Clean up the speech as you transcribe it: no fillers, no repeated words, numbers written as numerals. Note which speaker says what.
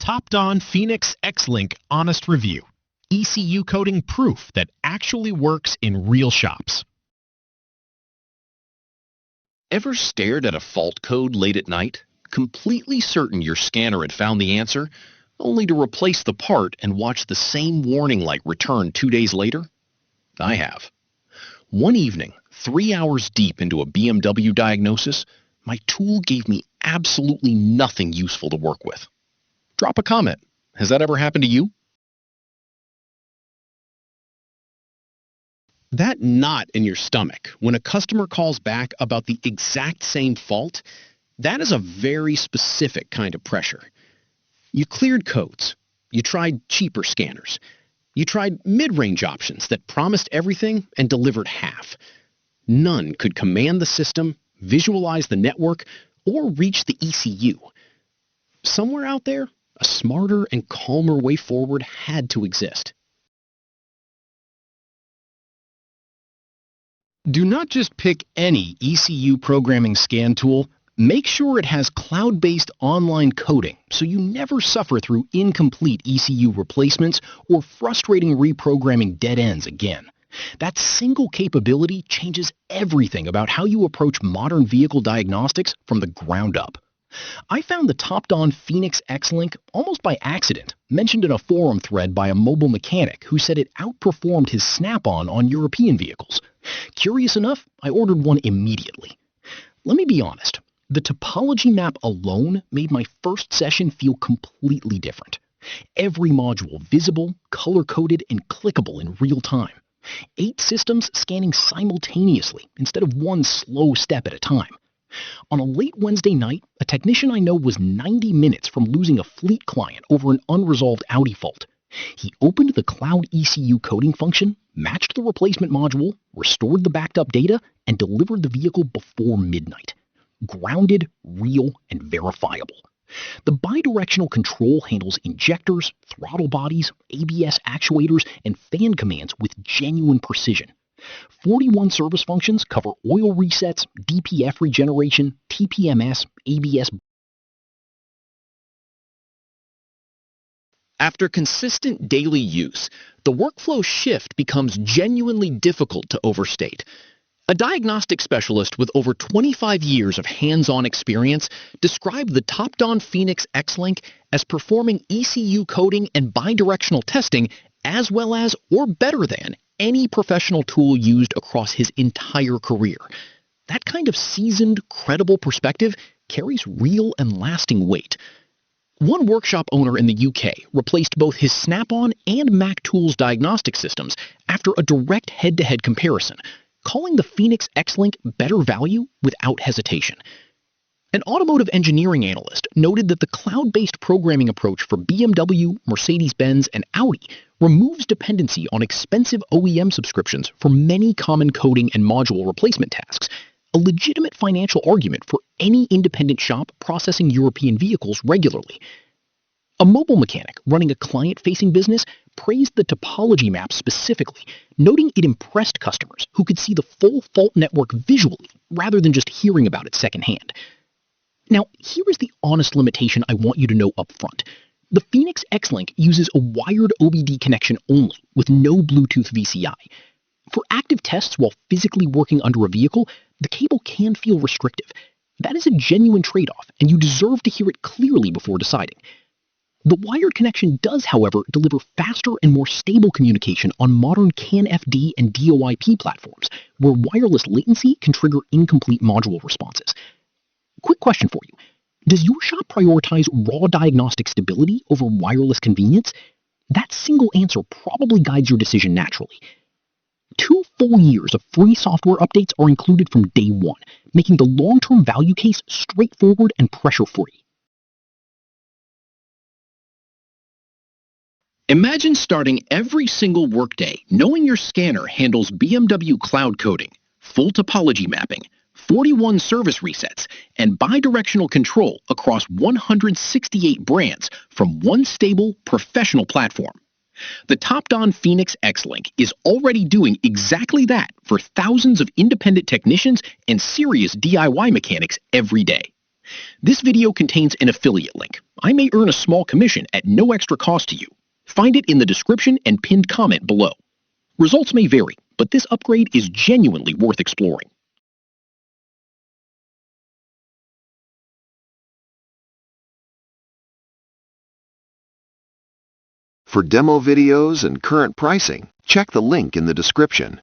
Speaker 1: TOPDON Phoenix XLink Honest Review. ECU coding proof that actually works in real shops.
Speaker 2: Ever stared at a fault code late at night, completely certain your scanner had found the answer, only to replace the part and watch the same warning light return 2 days later? I have. One evening, 3 hours deep into a BMW diagnosis, my tool gave me absolutely nothing useful to work with. Drop a comment. Has that ever happened to you?
Speaker 1: That knot in your stomach when a customer calls back about the exact same fault, that is a very specific kind of pressure. You cleared codes. You tried cheaper scanners. You tried mid-range options that promised everything and delivered half. None could command the system, visualize the network, or reach the ECU. Somewhere out there, a smarter and calmer way forward had to exist. Do not just pick any ECU programming scan tool. Make sure it has cloud-based online coding so you never suffer through incomplete ECU replacements or frustrating reprogramming dead ends again. That single capability changes everything about how you approach modern vehicle diagnostics from the ground up. I found the TOPDON Phoenix XLink almost by accident, mentioned in a forum thread by a mobile mechanic who said it outperformed his Snap-on on European vehicles. Curious enough, I ordered one immediately. Let me be honest, the topology map alone made my first session feel completely different. Every module visible, color-coded, and clickable in real time. 8 systems scanning simultaneously instead of one slow step at a time. On a late Wednesday night, a technician I know was 90 minutes from losing a fleet client over an unresolved Audi fault. He opened the cloud ECU coding function, matched the replacement module, restored the backed up data, and delivered the vehicle before midnight. Grounded, real, and verifiable. The bidirectional control handles injectors, throttle bodies, ABS actuators, and fan commands with genuine precision. 41 service functions cover oil resets, DPF regeneration, TPMS, ABS.
Speaker 2: After consistent daily use, the workflow shift becomes genuinely difficult to overstate. A diagnostic specialist with over 25 years of hands-on experience described the TOPDON Phoenix XLink as performing ECU coding and bidirectional testing as well as, or better than, any professional tool used across his entire career. That kind of seasoned, credible perspective carries real and lasting weight. One workshop owner in the UK replaced both his Snap-on and Mac Tools diagnostic systems after a direct head-to-head comparison, calling the Phoenix XLink better value without hesitation. An automotive engineering analyst noted that the cloud-based programming approach for BMW, Mercedes-Benz, and Audi removes dependency on expensive OEM subscriptions for many common coding and module replacement tasks, a legitimate financial argument for any independent shop processing European vehicles regularly. A mobile mechanic running a client-facing business praised the topology map specifically, noting it impressed customers who could see the full fault network visually rather than just hearing about it secondhand. Now, here is the honest limitation I want you to know up front. The Phoenix XLink uses a wired OBD connection only, with no Bluetooth VCI. For active tests while physically working under a vehicle, the cable can feel restrictive. That is a genuine trade-off, and you deserve to hear it clearly before deciding. The wired connection does, however, deliver faster and more stable communication on modern CAN-FD and DOIP platforms, where wireless latency can trigger incomplete module responses. Quick question for you. Does your shop prioritize raw diagnostic stability over wireless convenience? That single answer probably guides your decision naturally. 2 full years of free software updates are included from day one, making the long-term value case straightforward and pressure-free. Imagine starting every single workday knowing your scanner handles BMW cloud coding, full topology mapping, 41 service resets, and bidirectional control across 168 brands from one stable, professional platform. The TOPDON Phoenix XLink is already doing exactly that for thousands of independent technicians and serious DIY mechanics every day. This video contains an affiliate link. I may earn a small commission at no extra cost to you. Find it in the description and pinned comment below. Results may vary, but this upgrade is genuinely worth exploring.
Speaker 3: For demo videos and current pricing, check the link in the description.